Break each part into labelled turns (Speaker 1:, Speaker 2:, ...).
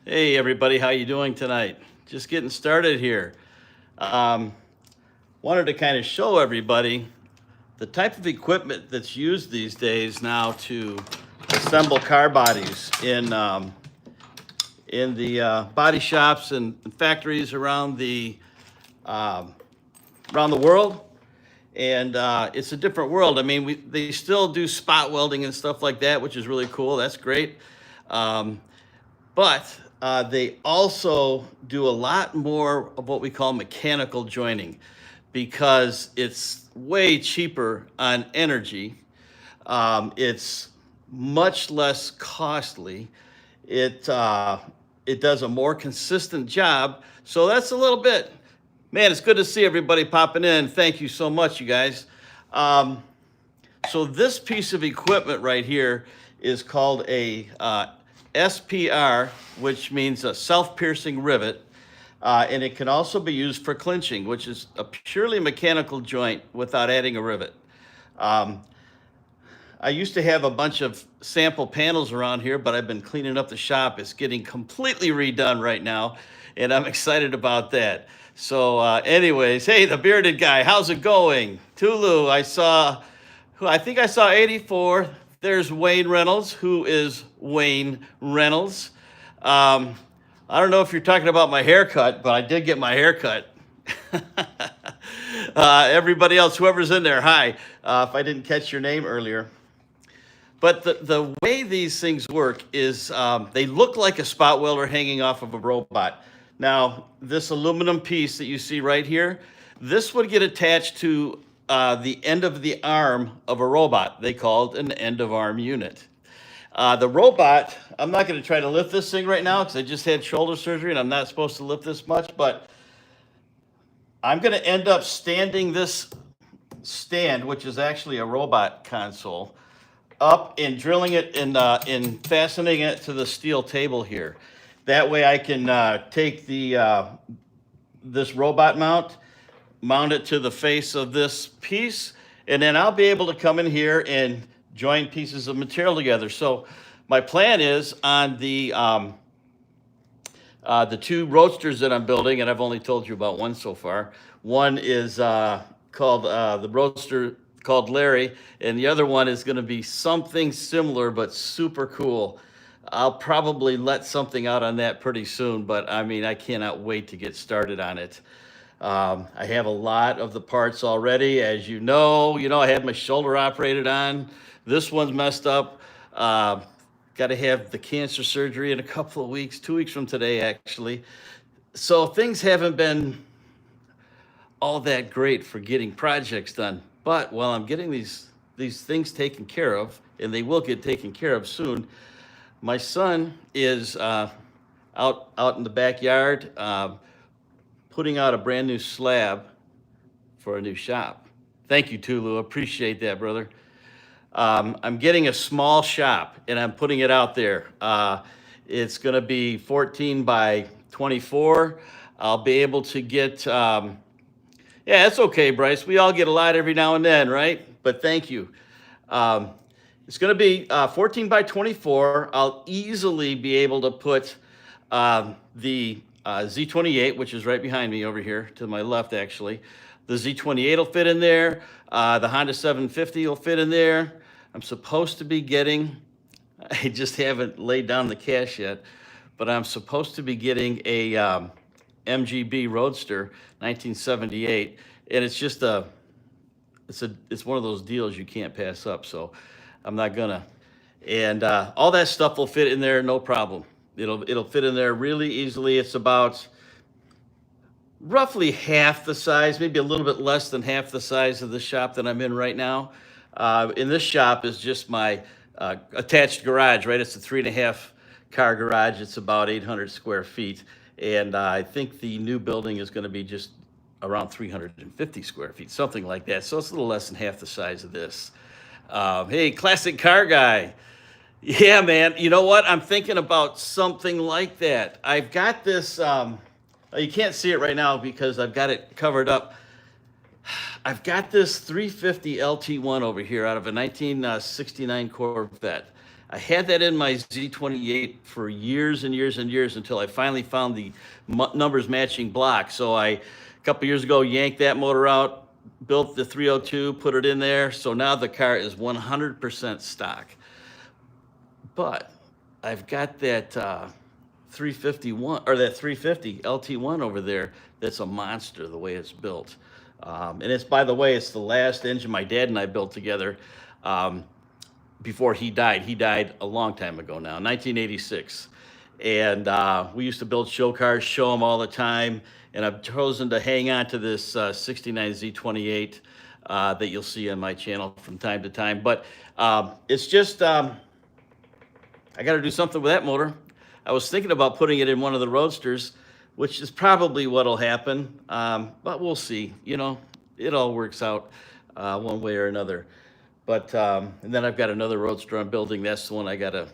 Speaker 1: Hey everybody, how you doing tonight? Just getting started here. Um, Wanted to kind of show everybody the type of equipment that's used these days now to assemble car bodies in the body shops and factories um, around the world. And it's a different world. I mean, they still do spot welding and stuff like that, which is really cool. That's great. Um, But they also do a lot more of what we call mechanical joining because it's way cheaper on energy. It's much less costly. It it does a more consistent job. So that's a little bit. Man, it's good to see everybody popping in. Thank you so much, you guys. Um, so this piece of equipment right here is called a SPR, which means a self-piercing rivet, and it can also be used for clinching, which is a purely mechanical joint without adding a rivet. Um, I used to have a bunch of sample panels around here, but I've been cleaning up the shop. It's getting completely redone right now, and I'm excited about that. So, anyways, hey, the bearded guy, how's it going? TULU, I think I saw 84. There's Wayne Reynolds, who is Wayne Reynolds. I don't know if you're talking about my haircut, but I did get my haircut. Everybody else, whoever's in there, hi. If I didn't catch your name earlier. But the way these things work is they look like a spot welder hanging off of a robot. Now, this aluminum piece that you see right here, this would get attached to the end of the arm of a robot. They call it an end of arm unit. The robot, I'm not going to try to lift this thing right now because I just had shoulder surgery and I'm not supposed to lift this much, but I'm going to end up standing this stand, which is actually a robot console, up and drilling it and fastening it to the steel table here. That way I can take this robot mount it to the face of this piece, and then I'll be able to come in here and join pieces of material together. So my plan is on the two roadsters that I'm building, and I've only told you about one so far. One is called the roadster called Larry, and the other one is going to be something similar but super cool. I'll probably let something out on that pretty soon, but I mean, I cannot wait to get started on it. I have a lot of the parts already, as you know. You know, I had my shoulder operated on. This one's messed up. Got to have the cancer surgery in a couple of weeks, 2 weeks from today, actually. So things haven't been all that great for getting projects done. But while I'm getting these things taken care of, and they will get taken care of soon, my son is out in the backyard putting out a brand new slab for a new shop. Thank you, TULU. Appreciate that, brother. I'm getting a small shop and I'm putting it out there. It's going to be 14 by 24. I'll be able to get, yeah, it's okay, Bryce. We all get a lot every now and then, right? But thank you. It's going to be 14 by 24. I'll easily be able to put the Z28, which is right behind me over here to my left, actually. The Z28 will fit in there. The Honda 750 will fit in there. I'm supposed to be getting, I just haven't laid down the cash yet, but I'm supposed to be getting a MGB Roadster 1978, and it's just it's one of those deals you can't pass up. So I'm not gonna, and all that stuff will fit in there, no problem. It'll fit in there really easily. It's about roughly half the size, maybe a little bit less than half the size of the shop that I'm in right now. In this shop is just my attached garage, right? It's a 3.5 car garage. It's about 800 square feet. And I think the new building is going to be just around 350 square feet, something like that. So it's a little less than half the size of this. Hey, classic car guy. Yeah, man. You know what? I'm thinking about something like that. I've got this, you can't see it right now because I've got it covered up. I've got this 350 LT1 over here out of a 1969 Corvette. I had that in my Z28 for years and years and years until I finally found the numbers matching block. So a couple years ago, yanked that motor out, built the 302, put it in there. So now the car is 100% stock. But I've got that 351 or that 350 LT1 over there. That's a monster the way it's built. And it's, by the way, it's the last engine my dad and I built together before he died. He died a long time ago now, 1986. And we used to build show cars, show them all the time. And I've chosen to hang on to this 69 Z28 that you'll see on my channel from time to time. But it's just, I got to do something with that motor. I was thinking about putting it in one of the Roadsters, which is probably what'll happen. But we'll see. You know, it all works out one way or another. But, and then I've got another Roadster I'm building. That's the one I got to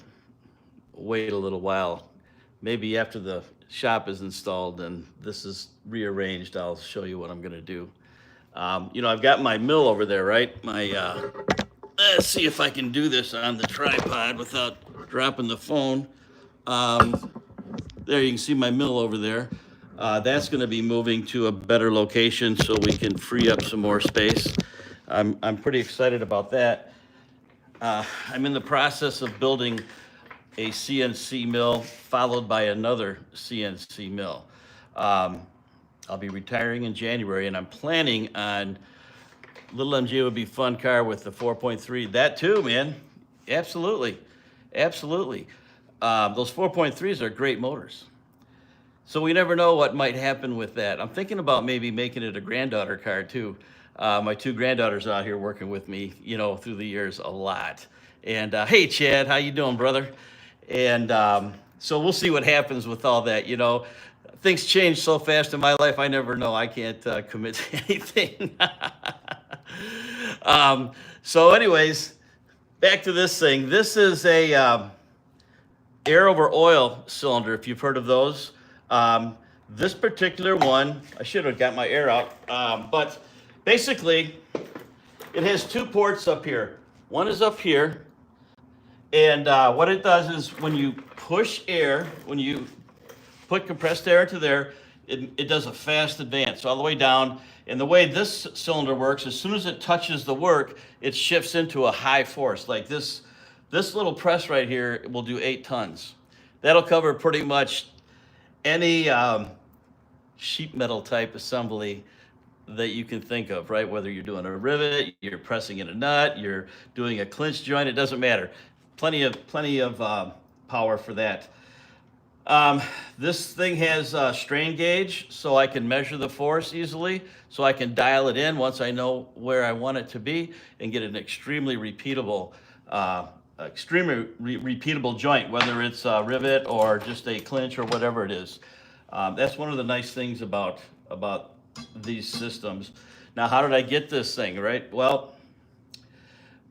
Speaker 1: wait a little while. Maybe after the shop is installed and this is rearranged, I'll show you what I'm going to do. You know, I've got my mill over there, right? My, let's see if I can do this on the tripod without dropping the phone. There you can see my mill over there. That's going to be moving to a better location so we can free up some more space. I'm pretty excited about that. I'm in the process of building a CNC mill followed by another CNC mill. I'll be retiring in January, and I'm planning on little MG would be fun car with the 4.3. That too, man. Absolutely. Absolutely. Those 4.3s are great motors. So we never know what might happen with that. I'm thinking about maybe making it a granddaughter car too. My two granddaughters out here working with me, you know, through the years a lot. And hey, Chad, how you doing, brother? And so we'll see what happens with all that. You know, things change so fast in my life. I never know. I can't commit to anything. So anyways, back to this thing. This is a air over oil cylinder, if you've heard of those. This particular one, I should have got my air out, but basically it has two ports up here. One is up here, and what it does is when you push air, when you put compressed air into there, it does a fast advance all the way down. And the way this cylinder works, as soon as it touches the work, it shifts into a high force. Like this little press right here will do 8 tons. That'll cover pretty much any sheet metal type assembly that you can think of, right? Whether you're doing a rivet, you're pressing in a nut, you're doing a clinch joint, it doesn't matter. Plenty of power for that. This thing has a strain gauge, so I can measure the force easily, so I can dial it in once I know where I want it to be and get an extremely repeatable joint, whether it's a rivet or just a clinch or whatever it is. That's one of the nice things about these systems. Now, how did I get this thing, right? Well,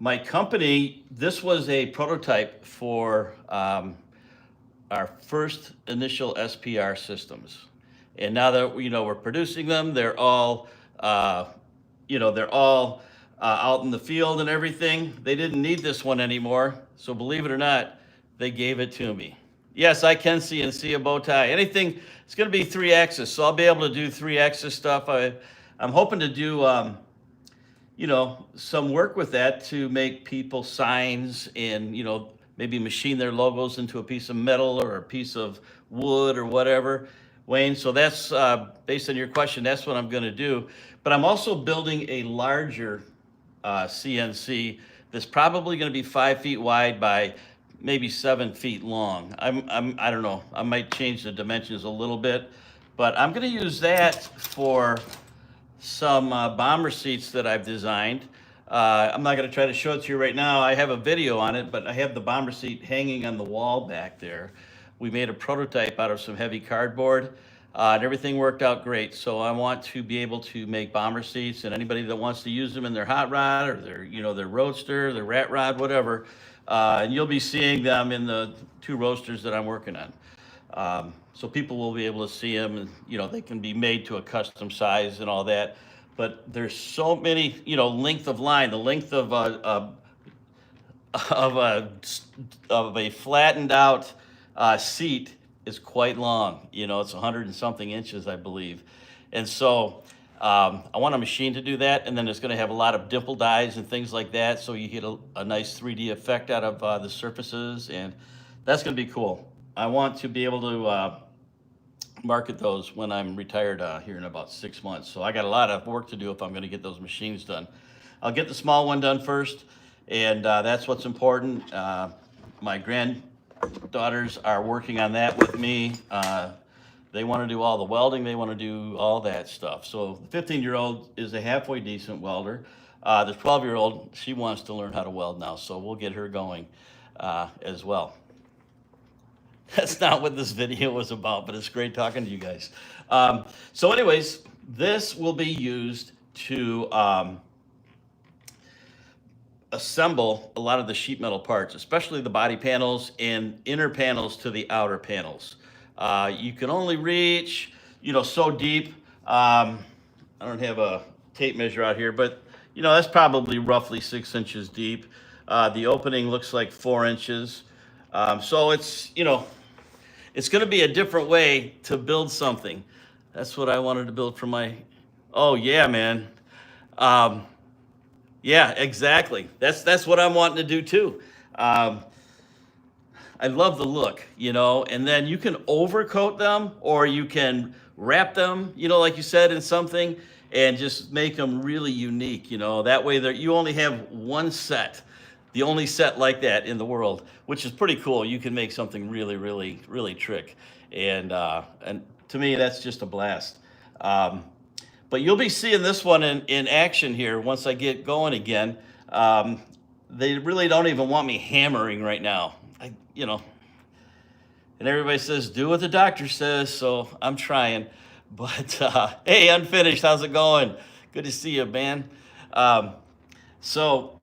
Speaker 1: my company, this was a prototype for our first initial SPR systems. And now that we're producing them, they're all out in the field and everything. They didn't need this one anymore. So believe it or not, they gave it to me. Yes, I can CNC a bow tie. Anything, it's gonna be 3-axis, so I'll be able to do 3-axis stuff. I'm hoping to do some work with that to make people signs and maybe machine their logos into a piece of metal or a piece of wood or whatever, Wayne. So that's based on your question, that's what I'm gonna do. But I'm also building a larger CNC that's probably gonna be 5 feet wide by maybe 7 feet long. I don't know, I might change the dimensions a little bit, but I'm gonna use that for some bomber seats that I've designed. I'm not gonna try to show it to you right now. I have a video on it, but I have the bomber seat hanging on the wall back there. We made a prototype out of some heavy cardboard, and everything worked out great. So I want to be able to make bomber seats, and anybody that wants to use them in their hot rod or their roadster, their rat rod, whatever, and you'll be seeing them in the 2 roasters that I'm working on. So people will be able to see them, and they can be made to a custom size and all that. But there's so many, length of line, the length of of a flattened out seat is quite long. You know, it's 100 and something inches, I believe. And so I want a machine to do that, and then it's going to have a lot of dimple dyes and things like that, so you get a nice 3D effect out of the surfaces, and that's going to be cool. I want to be able to market those when I'm retired here in about 6 months. So I got a lot of work to do if I'm going to get those machines done. I'll get the small one done first, and that's what's important. My granddaughters are working on that with me. They want to do all the welding. They want to do all that stuff. So the 15-year-old is a halfway decent welder. The 12-year-old, she wants to learn how to weld now, so we'll get her going as well. That's not what this video was about, but it's great talking to you guys. So anyways, this will be used to assemble a lot of the sheet metal parts, especially the body panels and inner panels to the outer panels. You can only reach, you know, so deep. I don't have a tape measure out here, but you know, that's probably roughly 6 inches deep. The opening looks like 4 inches. So it's, you know, it's going to be a different way to build something. That's what I wanted to build for my, oh yeah, man. Yeah, exactly. That's what I'm wanting to do too. I love the look, you know, and then you can overcoat them or you can wrap them, you know, like you said, in something and just make them really unique, you know. That way you only have one set, the only set like that in the world, which is pretty cool. You can make something really, really, really trick. And to me, that's just a blast. But you'll be seeing this one in action here once I get going again. They really don't even want me hammering right now. You know, and everybody says, do what the doctor says, so I'm trying. But, hey, Unfinished, how's it going? Good to see you, man. So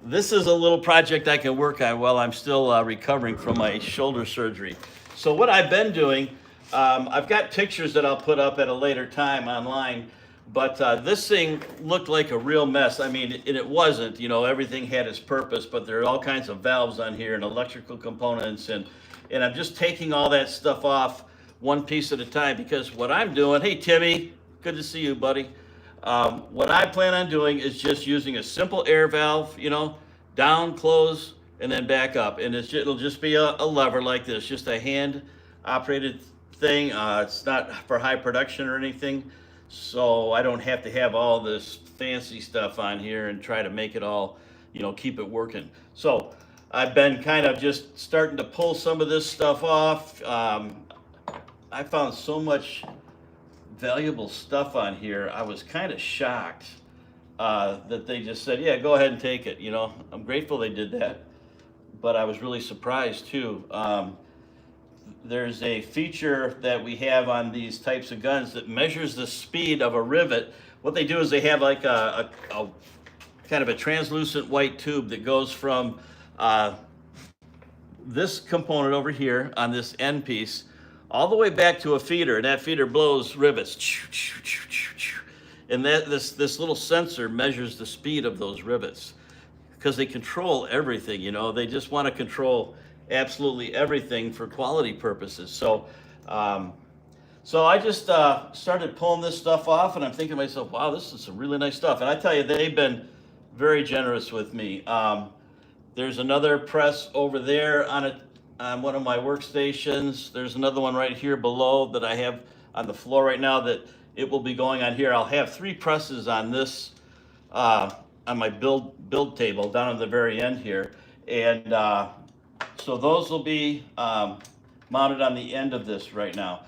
Speaker 1: this is a little project I can work on while I'm still recovering from my shoulder surgery. So what I've been doing, I've got pictures that I'll put up at a later time online, but this thing looked like a real mess. I mean, and it wasn't, you know, everything had its purpose, but there are all kinds of valves on here and electrical components, and I'm just taking all that stuff off one piece at a time, because what I'm doing, hey Timmy, good to see you, buddy. What I plan on doing is just using a simple air valve, you know, down, close, and then back up. And it'll just be a lever like this, just a hand operated thing. It's not for high production or anything. So I don't have to have all this fancy stuff on here and try to make it all, you know, keep it working. So I've been kind of just starting to pull some of this stuff off. I found so much valuable stuff on here. I was kind of shocked that they just said, yeah, go ahead and take it. You know, I'm grateful they did that, but I was really surprised too. There's a feature that we have on these types of guns that measures the speed of a rivet. What they do is they have like a kind of a translucent white tube that goes from this component over here on this end piece all the way back to a feeder, and that feeder blows rivets. And this little sensor measures the speed of those rivets, because they control everything, you know. They just want to control absolutely everything for quality purposes. So so I just started pulling this stuff off, and I'm thinking to myself, wow, this is some really nice stuff. And I tell you, they've been very generous with me. There's another press over there on one of my workstations. There's another one right here below that I have on the floor right now that it will be going on here. I'll have 3 presses on this, on my build table down at the very end here. And so those will be mounted on the end of this right now.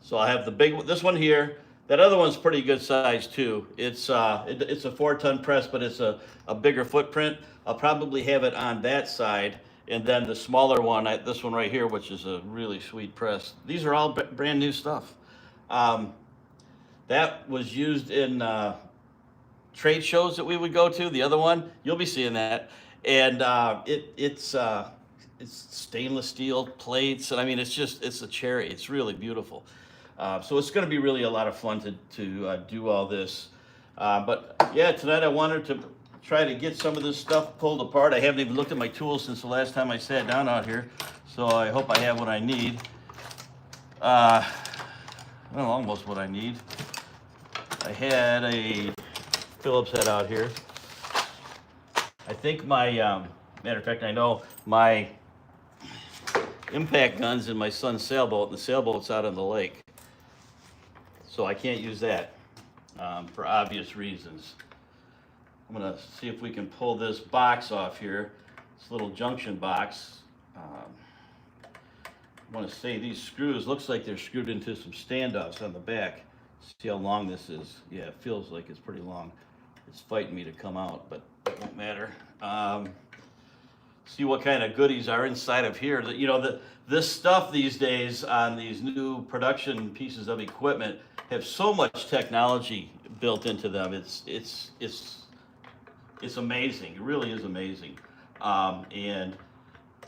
Speaker 1: So I have the big, this one here. That other one's pretty good size too. It's a 4-ton press, but it's a bigger footprint. I'll probably have it on that side. And then the smaller one, this one right here, which is a really sweet press. These are all brand new stuff. That was used in trade shows that we would go to. The other one, you'll be seeing that. And it's stainless steel plates. And I mean, it's a cherry. It's really beautiful. So it's going to be really a lot of fun to do all this. But yeah, tonight I wanted to try to get some of this stuff pulled apart. I haven't even looked at my tools since the last time I sat down out here, so I hope I have what I need. Well, almost what I need. I had a Phillips head out here. I think my, matter of fact, I know my impact gun's in my son's sailboat, and the sailboat's out on the lake. So I can't use that for obvious reasons. I'm gonna see if we can pull this box off here, this little junction box. I want to say these screws, looks like they're screwed into some standoffs on the back. See how long this is. Yeah, it feels like it's pretty long. It's fighting me to come out, but it won't matter. See what kind of goodies are inside of here. You know, this stuff these days on these new production pieces of equipment have so much technology built into them. It's amazing. It really is amazing. And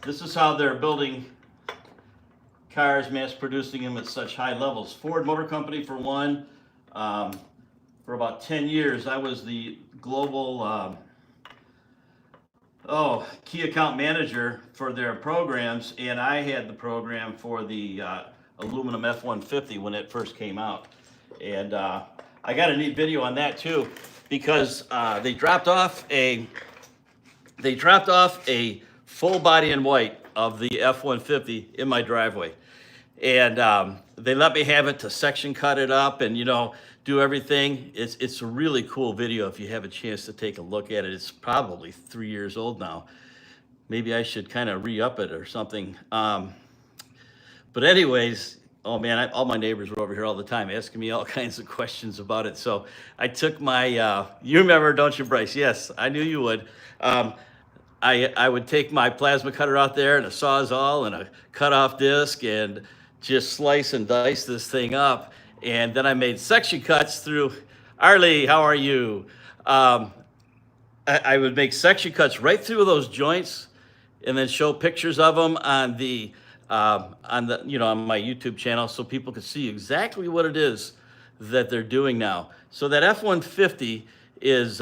Speaker 1: this is how they're building cars, mass producing them at such high levels. Ford Motor Company, for one, for about 10 years, I was the global key account manager for their programs, and I had the program for the aluminum F-150 when it first came out. And I got a neat video on that too, because they dropped off a full body in white of the F-150 in my driveway. And they let me have it to section cut it up and, you know, do everything. It's a really cool video if you have a chance to take a look at it. It's probably 3 years old now. Maybe I should kind of re-up it or something. But anyways, oh man, all my neighbors were over here all the time asking me all kinds of questions about it. So I took my, you remember, don't you, Bryce? Yes, I knew you would. I would take my plasma cutter out there and a Sawzall and a cutoff disc and just slice and dice this thing up. And then I made section cuts through, Arlie, how are you? I would make section cuts right through those joints and then show pictures of them on the, on my YouTube channel so people could see exactly what it is that they're doing now. So that F-150 is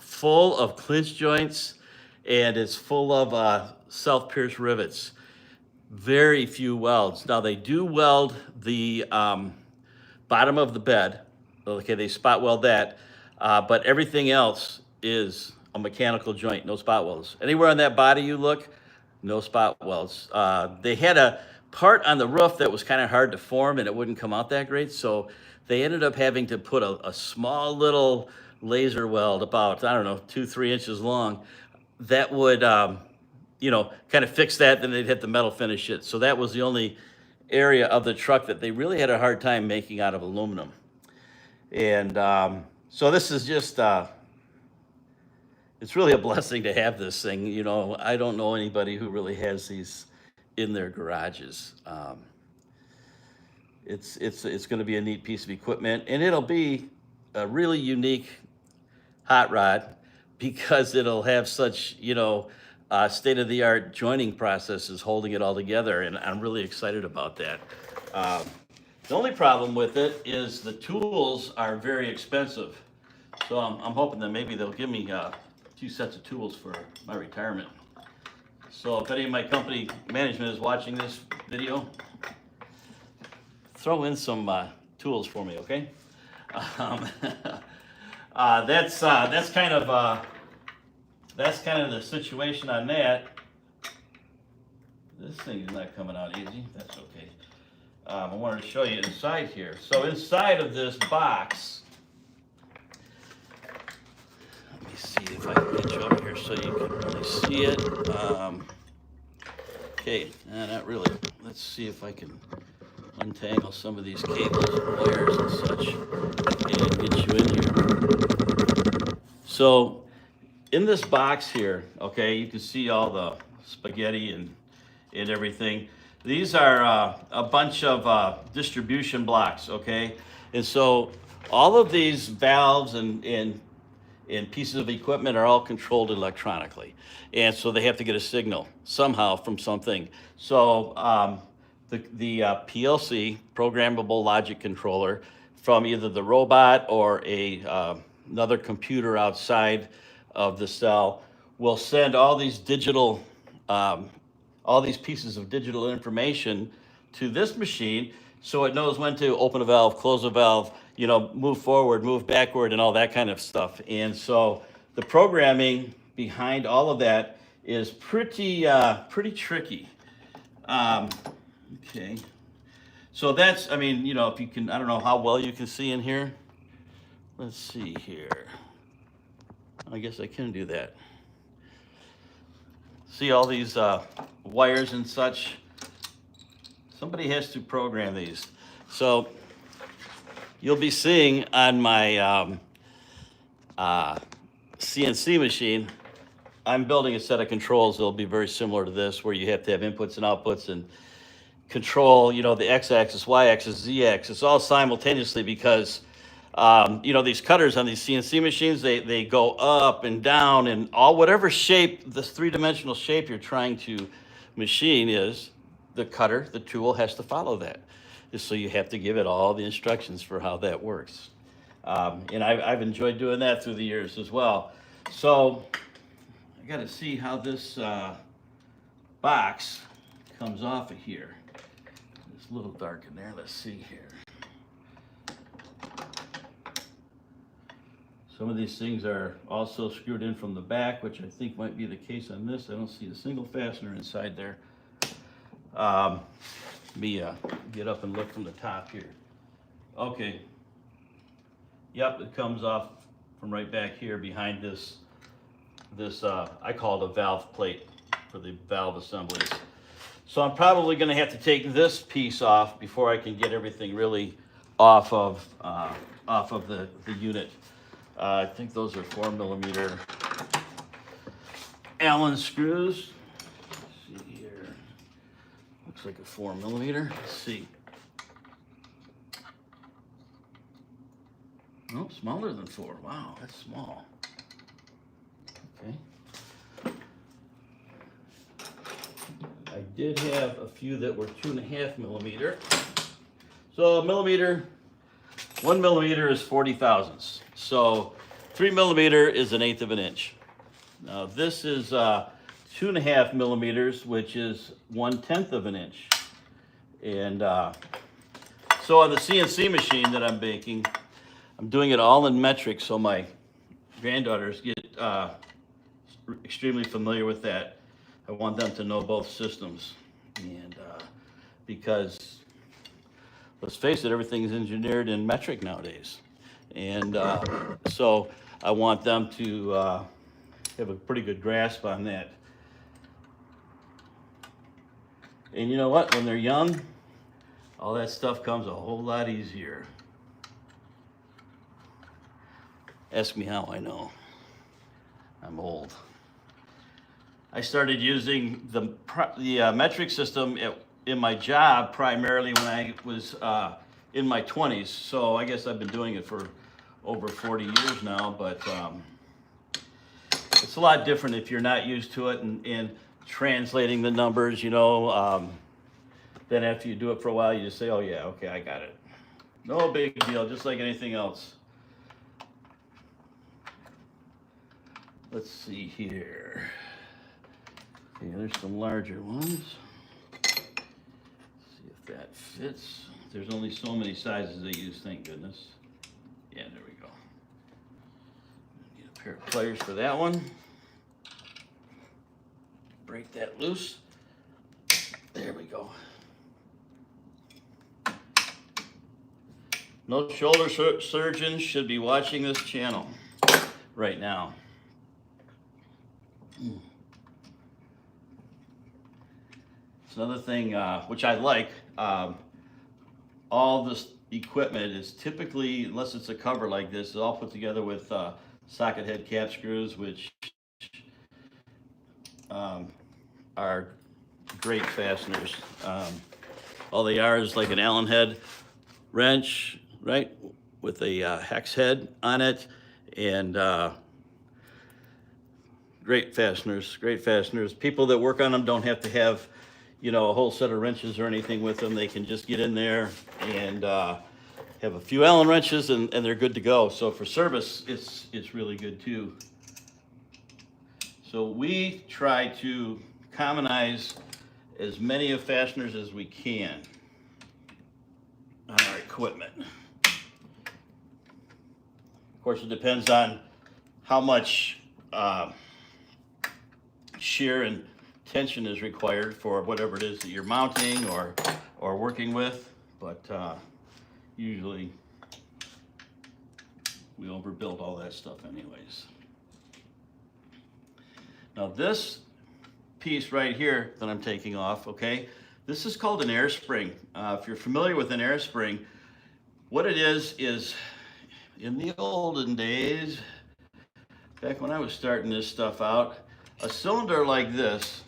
Speaker 1: full of clinch joints, and it's full of self-pierce rivets. Very few welds. Now they do weld the bottom of the bed. Okay, they spot weld that, but everything else is a mechanical joint, no spot welds. Anywhere on that body you look, no spot welds. They had a part on the roof that was kind of hard to form and it wouldn't come out that great, so they ended up having to put a small little laser weld about, I don't know, 2-3 inches long that would, kind of fix that, then they'd hit the metal finish it. So that was the only area of the truck that they really had a hard time making out of aluminum. And so this is just, it's really a blessing to have this thing. You know, I don't know anybody who really has these in their garages. It's going to be a neat piece of equipment, and it'll be a really unique hot rod because it'll have such, state-of-the-art joining processes holding it all together, and I'm really excited about that. The only problem with it is the tools are very expensive. So I'm hoping that maybe they'll give me 2 sets of tools for my retirement. So if any of my company management is watching this video, throw in some tools for me, okay? That's kind of the situation on that. This thing is not coming out easy. That's okay. I wanted to show you inside here. So inside of this box, let me see if I can get you over here so you can really see it. Okay, not really. Let's see if I can untangle some of these cables and wires and such and get you in here. So in this box here, okay, you can see all the spaghetti and everything. These are a bunch of distribution blocks, okay? And so all of these valves and pieces of equipment are all controlled electronically. And so they have to get a signal somehow from something. So the PLC, programmable logic controller, from either the robot or another computer outside of the cell will send all these digital, all these pieces of digital information to this machine, so it knows when to open a valve, close a valve, you know, move forward, move backward, and all that kind of stuff. And so the programming behind all of that is pretty tricky. Okay. So that's, I mean, you know, if you can, I don't know how well you can see in here. Let's see here. I guess I can do that. See all these wires and such? Somebody has to program these. So you'll be seeing on my CNC machine, I'm building a set of controls that'll be very similar to this, where you have to have inputs and outputs and control, you know, the x-axis, y-axis, z-axis, all simultaneously, because you know, these cutters on these CNC machines, they go up and down, and all whatever shape, this three-dimensional shape you're trying to machine is, the cutter, the tool has to follow that. So you have to give it all the instructions for how that works. And I've enjoyed doing that through the years as well. So I got to see how this box comes off of here. It's a little dark in there. Let's see here. Some of these things are also screwed in from the back, which I think might be the case on this. I don't see a single fastener inside there. Let me get up and look from the top here. Okay. Yep, it comes off from right back here behind this I call it a valve plate for the valve assemblies. So I'm probably going to have to take this piece off before I can get everything really off of the unit. I think those are 4mm Allen screws. Let's see here. Looks like a 4mm. Let's see. Oh, smaller than 4. Wow, that's small. Okay. I did have a few that were 2.5mm. So 1mm is 40 thousandths. So 3mm is 1/8 of an inch. Now this is 2.5mm, which is 1/10 of an inch. And so on the CNC machine that I'm making, I'm doing it all in metric, so my granddaughters get extremely familiar with that. I want them to know both systems, and because let's face it, everything is engineered in metric nowadays, and so I want them to have a pretty good grasp on that. And you know what? When they're young, all that stuff comes a whole lot easier. Ask me how I know. I'm old. I started using the metric system in my job primarily when I was in my 20s. So I guess I've been doing it for over 40 years now, but it's a lot different if you're not used to it and translating the numbers, you know. Then after you do it for a while, you just say, oh yeah, okay, I got it. No big deal, just like anything else. Let's see here. Okay, there's some larger ones. Let's see if that fits. There's only so many sizes they use, thank goodness. Yeah, there we go. Need a pair of pliers for that one. Break that loose. There we go. No shoulder surgeons should be watching this channel right now. It's another thing which I like. All this equipment is typically, unless it's a cover like this, is all put together with socket head cap screws, which are great fasteners. All they are is like an Allen head wrench, right, with a hex head on it, and great fasteners, great fasteners. People that work on them don't have to have, you know, a whole set of wrenches or anything with them. They can just get in there and have a few Allen wrenches, and they're good to go. So for service, it's really good too. So we try to commonize as many of fasteners as we can on our equipment. Of course, it depends on how much shear and tension is required for whatever it is that you're mounting or working with, but usually we overbuild all that stuff anyways. Now this piece right here that I'm taking off, okay, this is called an air spring. If you're familiar with an air spring, what it is in the olden days, back when I was starting this stuff out, a cylinder like this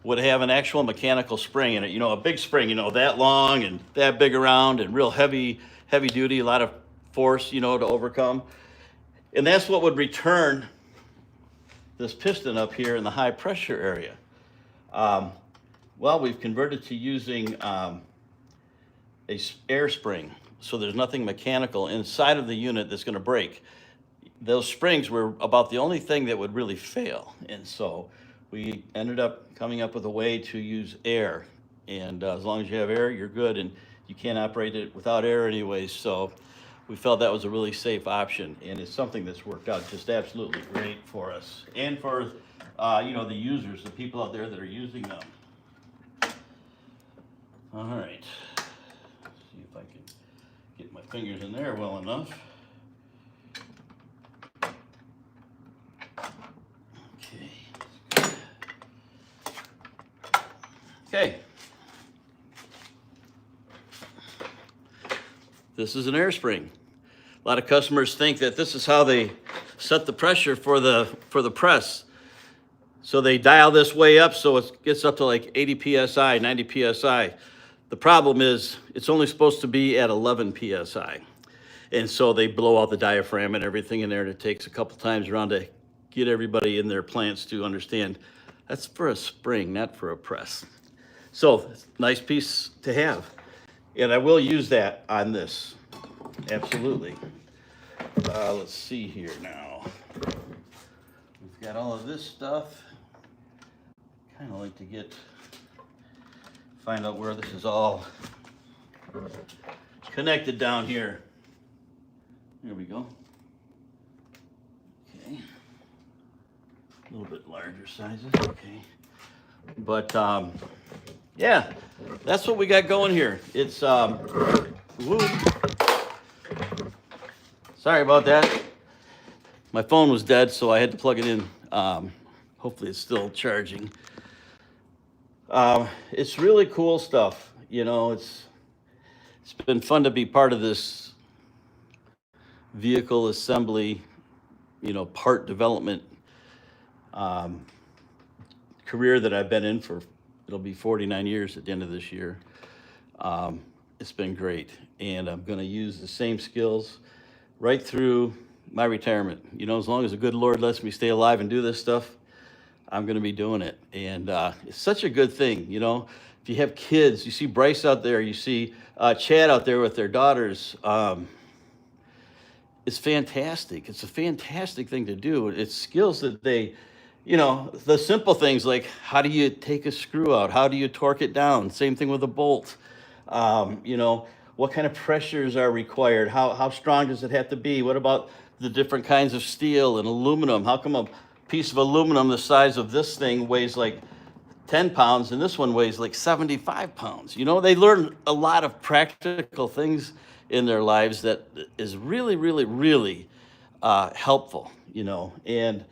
Speaker 1: would have an actual mechanical spring in it. You know, a big spring, you know, that long and that big around and real heavy duty, a lot of force, you know, to overcome. And that's what would return this piston up here in the high pressure area. Well, we've converted to using a air spring. So there's nothing mechanical inside of the unit that's going to break. Those springs were about the only thing that would really fail. And so we ended up coming up with a way to use air. And as long as you have air, you're good. And you can't operate it without air anyways. So we felt that was a really safe option. And it's something that's worked out just absolutely great for us. And for, you know, the users, the people out there that are using them. All right. Let's see if I can get my fingers in there well enough. Okay. This is an air spring. A lot of customers think that this is how they set the pressure for the press. So they dial this way up so it gets up to like 80 psi, 90 psi. The problem is it's only supposed to be at 11 psi. And so they blow out the diaphragm and everything in there, and it takes a couple times around to get everybody in their plants to understand that's for a spring, not for a press. So, nice piece to have. And I will use that on this, absolutely. Let's see here now. We've got all of this stuff. Kind of like to find out where this is all connected down here. There we go. Okay. A little bit larger sizes, okay. But yeah, that's what we got going here. It's woo. Sorry about that. My phone was dead, so I had to plug it in. Hopefully it's still charging. It's really cool stuff. You know, it's been fun to be part of this vehicle assembly, you know, part development career that I've been in for, it'll be 49 years at the end of this year. It's been great, and I'm going to use the same skills right through my retirement. You know, as long as the good Lord lets me stay alive and do this stuff, I'm going to be doing it. And it's such a good thing, you know. If you have kids, you see Bryce out there, you see Chad out there with their daughters. It's fantastic. It's a fantastic thing to do. It's skills that they, you know, the simple things like how do you take a screw out? How do you torque it down? Same thing with a bolt. You know, what kind of pressures are required? How strong does it have to be? What about the different kinds of steel and aluminum? How come a piece of aluminum the size of this thing weighs like 10 pounds and this one weighs like 75 pounds? You know, they learn a lot of practical things in their lives that is really, really, really helpful, you know. And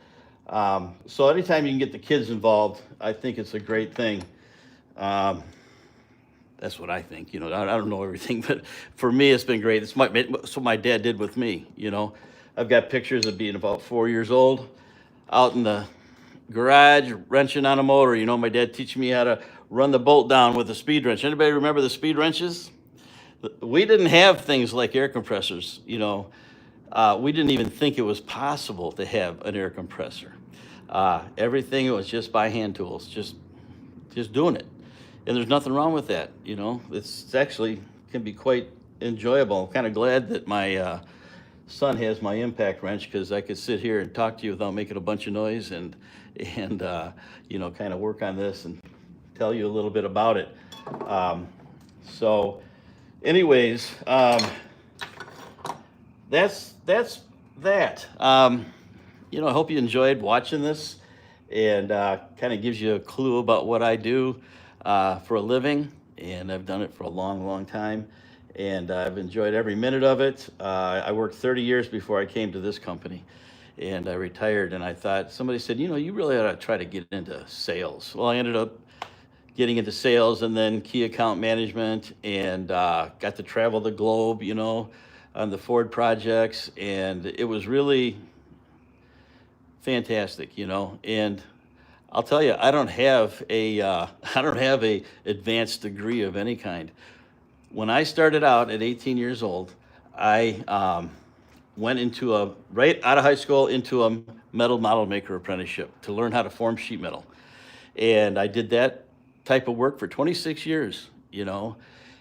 Speaker 1: so anytime you can get the kids involved, I think it's a great thing. That's what I think, you know. I don't know everything, but for me, it's been great. It's what my dad did with me, you know. I've got pictures of being about 4 years old, out in the garage, wrenching on a motor. You know, my dad teaching me how to run the bolt down with a speed wrench. Anybody remember the speed wrenches? We didn't have things like air compressors, you know. We didn't even think it was possible to have an air compressor. Everything was just by hand tools, just doing it. And there's nothing wrong with that, you know. It's actually can be quite enjoyable. I'm kind of glad that my son has my impact wrench because I could sit here and talk to you without making a bunch of noise and you know, kind of work on this and tell you a little bit about it. So anyways, that's that. You know, I hope you enjoyed watching this, and kind of gives you a clue about what I do for a living, and I've done it for a long, long time, and I've enjoyed every minute of it. I worked 30 years before I came to this company, and I retired, and I thought, somebody said, you know, you really ought to try to get into sales. Well, I ended up getting into sales and then key account management, and got to travel the globe, you know, on the Ford projects, and it was really fantastic, you know. And I'll tell you, I don't have a advanced degree of any kind. When I started out at 18 years old, I went into right out of high school into a metal model maker apprenticeship to learn how to form sheet metal. And I did that type of work for 26 years, you know.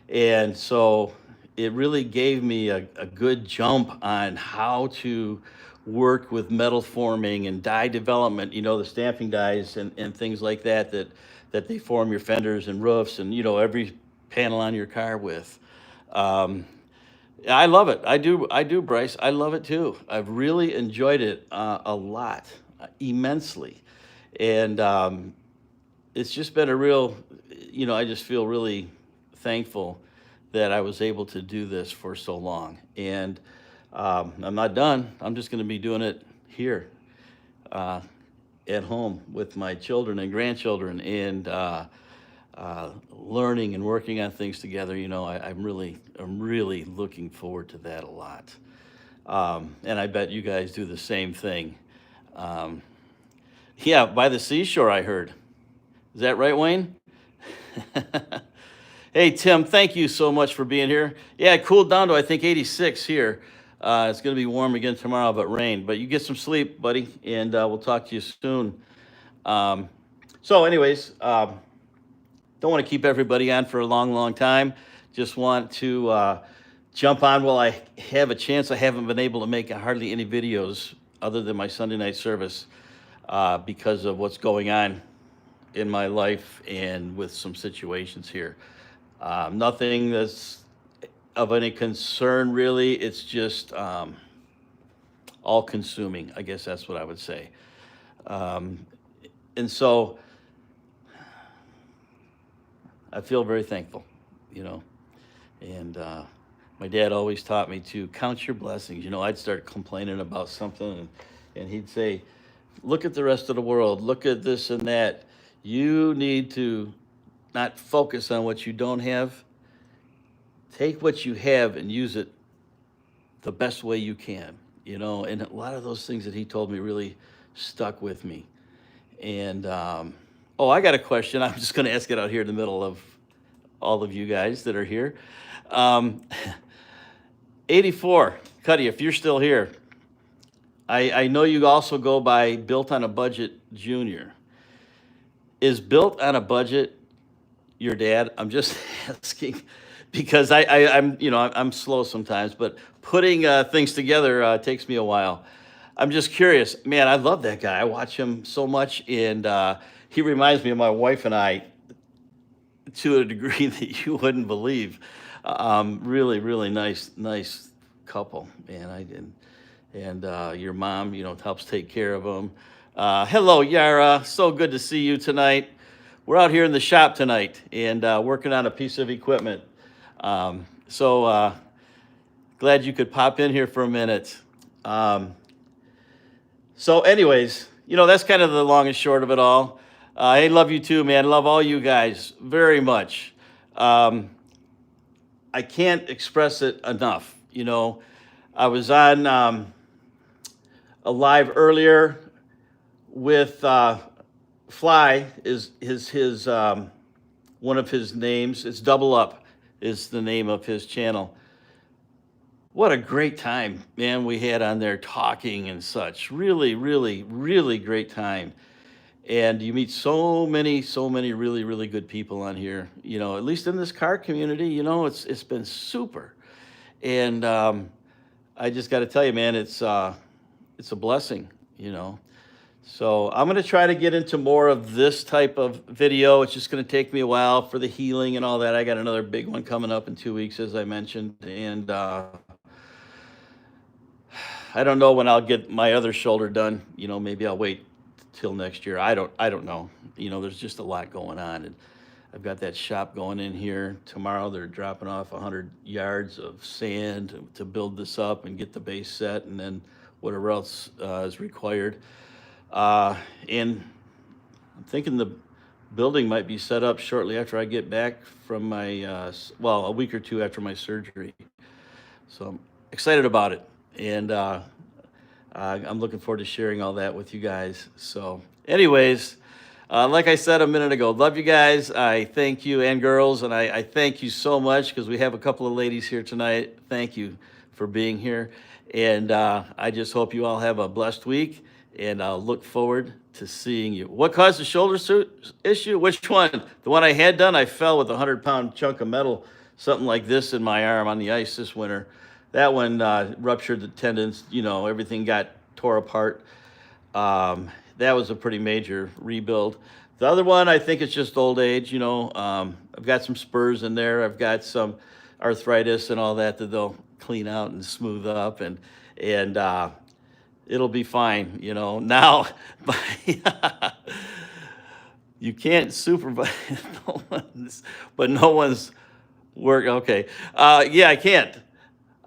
Speaker 1: And so it really gave me a good jump on how to work with metal forming and die development, you know, the stamping dies and things like that they form your fenders and roofs and, you know, every panel on your car with. I love it. I do, Bryce. I love it too. I've really enjoyed it a lot, immensely. And it's just been a real, you know, I just feel really thankful that I was able to do this for so long. And I'm not done. I'm just going to be doing it here at home with my children and grandchildren, and learning and working on things together. You know, I'm really looking forward to that a lot. And I bet you guys do the same thing. Yeah, by the seashore, I heard. Is that right, Wayne? Hey, Tim, thank you so much for being here. Yeah, it cooled down to, I think, 86 here. It's going to be warm again tomorrow, but rain. But you get some sleep, buddy, and we'll talk to you soon. So anyways, don't want to keep everybody on for a long, long time. Just want to jump on while I have a chance. I haven't been able to make hardly any videos other than my Sunday night service because of what's going on in my life and with some situations here. Nothing that's of any concern, really. It's just all consuming. I guess that's what I would say. And so I feel very thankful, you know. And my dad always taught me to count your blessings. You know, I'd start complaining about something, and he'd say, look at the rest of the world. Look at this and that. You need to not focus on what you don't have. Take what you have and use it the best way you can, you know. And a lot of those things that he told me really stuck with me. And oh, I got a question. I'm just going to ask it out here in the middle of all of you guys that are here. 84, Cuddy, if you're still here, I know you also go by Built on a Budget Junior. Is Built on a Budget your dad? I'm just asking because I'm, you know, I'm slow sometimes, but putting things together takes me a while. I'm just curious. Man, I love that guy. I watch him so much, and he reminds me of my wife and I to a degree that you wouldn't believe. Really, really nice couple, man. And your mom, you know, helps take care of them. Hello, Yara. So good to see you tonight. We're out here in the shop tonight and working on a piece of equipment. So glad you could pop in here for a minute. So anyways, you know, that's kind of the long and short of it all. I love you too, man. Love all you guys very much. I can't express it enough. You know, I was on a live earlier with Fly is his one of his names. It's Double Up is the name of his channel. What a great time, man, we had on there talking and such. Really, really, really great time. And you meet so many really, really good people on here. You know, at least in this car community, you know, it's been super. And I just got to tell you, man, it's a blessing, you know. So I'm going to try to get into more of this type of video. It's just going to take me a while for the healing and all that. I got another big one coming up in 2 weeks, as I mentioned, and I don't know when I'll get my other shoulder done. You know, maybe I'll wait till next year. I don't know. You know, there's just a lot going on, and I've got that shop going in here tomorrow. They're dropping off 100 yards of sand to build this up and get the base set, and then whatever else is required. And I'm thinking the building might be set up shortly after I get back from my, well, a week or two after my surgery. So I'm excited about it. And I'm looking forward to sharing all that with you guys. So anyways, like I said a minute ago, love you guys. I thank you and girls, and I thank you so much because we have a couple of ladies here tonight. Thank you for being here. And I just hope you all have a blessed week, and I'll look forward to seeing you. What caused the shoulder issue? Which one? The one I had done, I fell with a 100-pound chunk of metal, something like this in my arm on the ice this winter. That one ruptured the tendons, you know, everything got tore apart. That was a pretty major rebuild. The other one, I think it's just old age, you know. I've got some spurs in there. I've got some arthritis and all that they'll clean out and smooth up, and it'll be fine, you know. Now, you can't supervise but no one's work. Okay. Yeah, I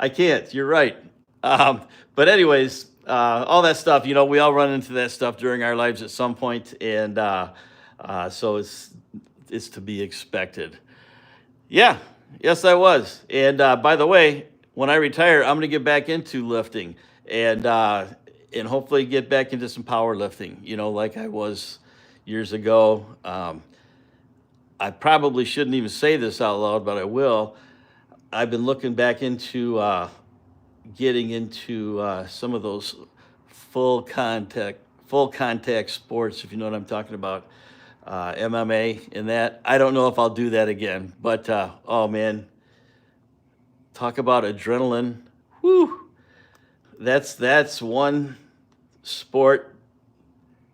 Speaker 1: can't. You're right. But anyways, all that stuff, you know, we all run into that stuff during our lives at some point, and so it's to be expected. Yeah, yes, I was. And by the way, when I retire, I'm going to get back into lifting and hopefully get back into some powerlifting, you know, like I was years ago. I probably shouldn't even say this out loud, but I will. I've been looking back into getting into some of those full contact sports, if you know what I'm talking about, MMA and that. I don't know if I'll do that again, but oh man, talk about adrenaline. Whew. That's one sport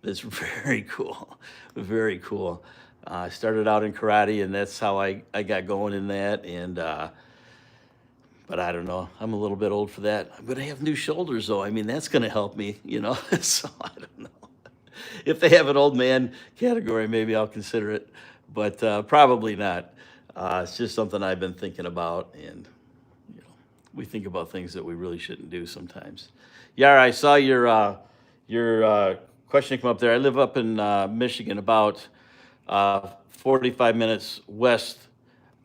Speaker 1: that's very cool, very cool. I started out in karate, and that's how I got going in that, and but I don't know. I'm a little bit old for that. I'm going to have new shoulders, though. I mean, that's going to help me, you know. So I don't know. If they have an old man category, maybe I'll consider it, but probably not. It's just something I've been thinking about, and you know, we think about things that we really shouldn't do sometimes. Yara, I saw your question come up there. I live up in Michigan, about 45 minutes west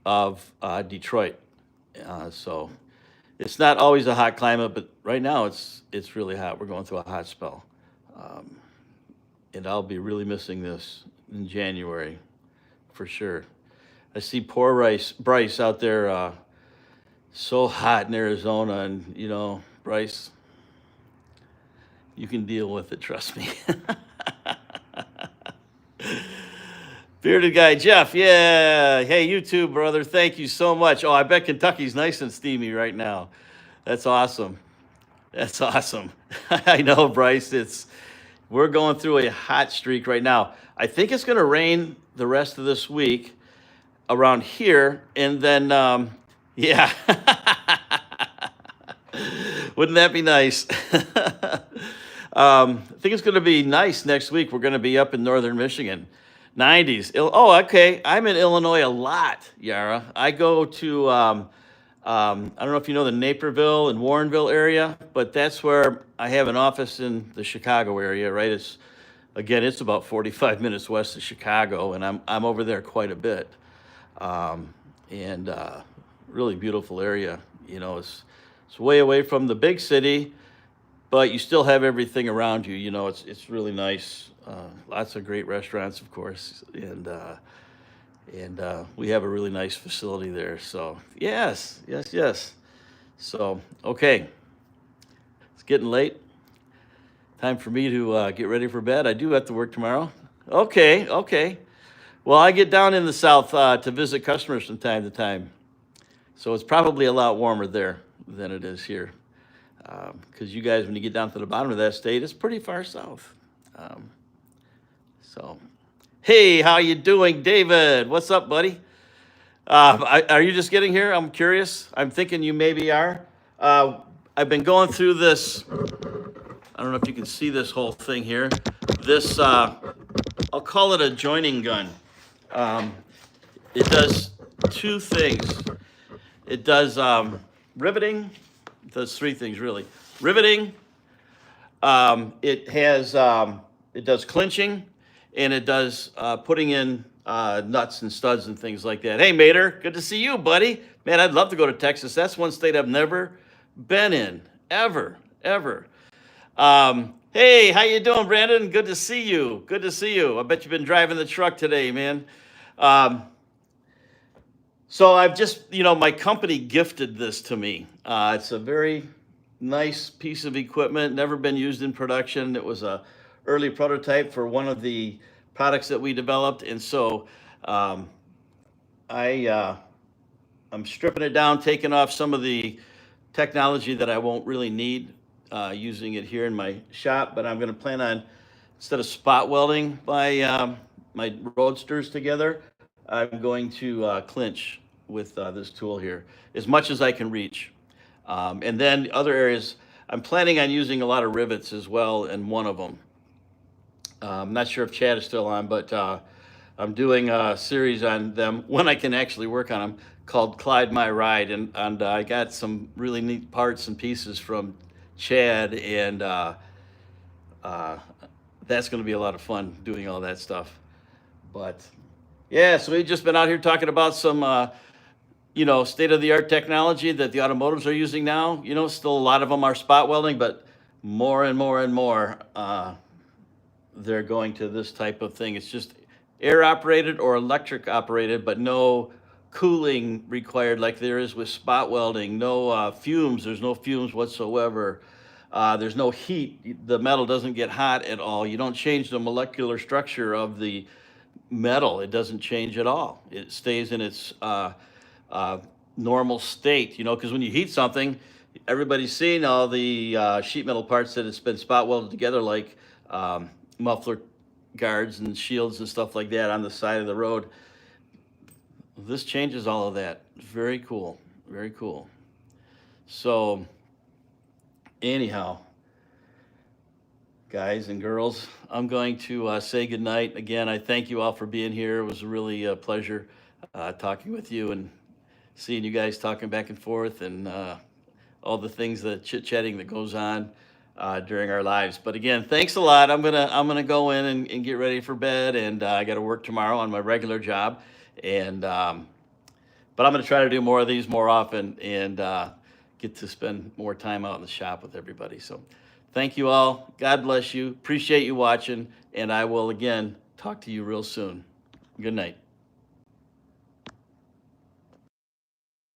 Speaker 1: of Detroit. So it's not always a hot climate, but right now it's really hot. We're going through a hot spell. And I'll be really missing this in January for sure. I see poor Bryce out there, so hot in Arizona, and you know, Bryce, you can deal with it, trust me. Bearded guy, Jeff, yeah. Hey, you too, brother. Thank you so much. Oh, I bet Kentucky's nice and steamy right now. That's awesome. That's awesome. I know, Bryce. We're going through a hot streak right now. I think it's going to rain the rest of this week around here, and then, yeah. Wouldn't that be nice? I think it's going to be nice next week. We're going to be up in northern Michigan. 90s. Oh, okay. I'm in Illinois a lot, Yara. I go to, I don't know if you know the Naperville and Warrenville area, but that's where I have an office in the Chicago area, right? It's about 45 minutes west of Chicago, and I'm over there quite a bit. Really beautiful area. You know, it's way away from the big city, but you still have everything around you. You know, it's really nice. Lots of great restaurants, of course, and we have a really nice facility there. So yes. So okay, it's getting late. Time for me to get ready for bed. I do have to work tomorrow. Okay. Well, I get down in the south to visit customers from time to time, so it's probably a lot warmer there than it is here. because you guys, when you get down to the bottom of that state, it's pretty far south. So, hey, how you doing, David? What's up, buddy? Are you just getting here? I'm curious. I'm thinking you maybe are. I've been going through this. I don't know if you can see this whole thing here. This, I'll call it a joining gun. It does two things. It does riveting. It does three things, really. Riveting. It does clinching, and it does putting in nuts and studs and things like that. Hey, Mater, good to see you, buddy. Man, I'd love to go to Texas. That's one state I've never been in, ever. Hey, how you doing, Branden? Good to see you. Good to see you. I bet you've been driving the truck today, man. So I've just, my company gifted this to me. It's a very nice piece of equipment, never been used in production. It was a early prototype for one of the products that we developed. And so I'm stripping it down, taking off some of the technology that I won't really need, using it here in my shop. But I'm going to plan on, instead of spot welding my roadsters together, I'm going to clinch with this tool here as much as I can reach. And then other areas, I'm planning on using a lot of rivets as well in one of them. I'm not sure if Chad is still on, but I'm doing a series on them when I can actually work on them, called Clyde My Ride. And I got some really neat parts and pieces from Chad, and that's going to be a lot of fun doing all that stuff. But yeah, so we've just been out here talking about some state-of-the-art technology that the automotives are using now. Still a lot of them are spot welding, but more and more they're going to this type of thing. It's just air operated or electric operated, but no cooling required like there is with spot welding. No fumes. There's no fumes whatsoever. There's no heat. The metal doesn't get hot at all. You don't change the molecular structure of the metal. It doesn't change at all. It stays in its normal state, because when you heat something, everybody's seen all the sheet metal parts that it's been spot welded together, like muffler guards and shields and stuff like that on the side of the road. This changes all of that. Very cool. Very cool. So anyhow, guys and girls, I'm going to say goodnight. Again, I thank you all for being here. It was really a pleasure talking with you and seeing you guys talking back and forth, and all the things, the chit-chatting that goes on during our lives. But again, thanks a lot. I'm gonna go in and get ready for bed, and I got to work tomorrow on my regular job. And but I'm gonna try to do more of these more often, and get to spend more time out in the shop with everybody. So thank you all. God bless you. Appreciate you watching, and I will again talk to you real soon. Good night.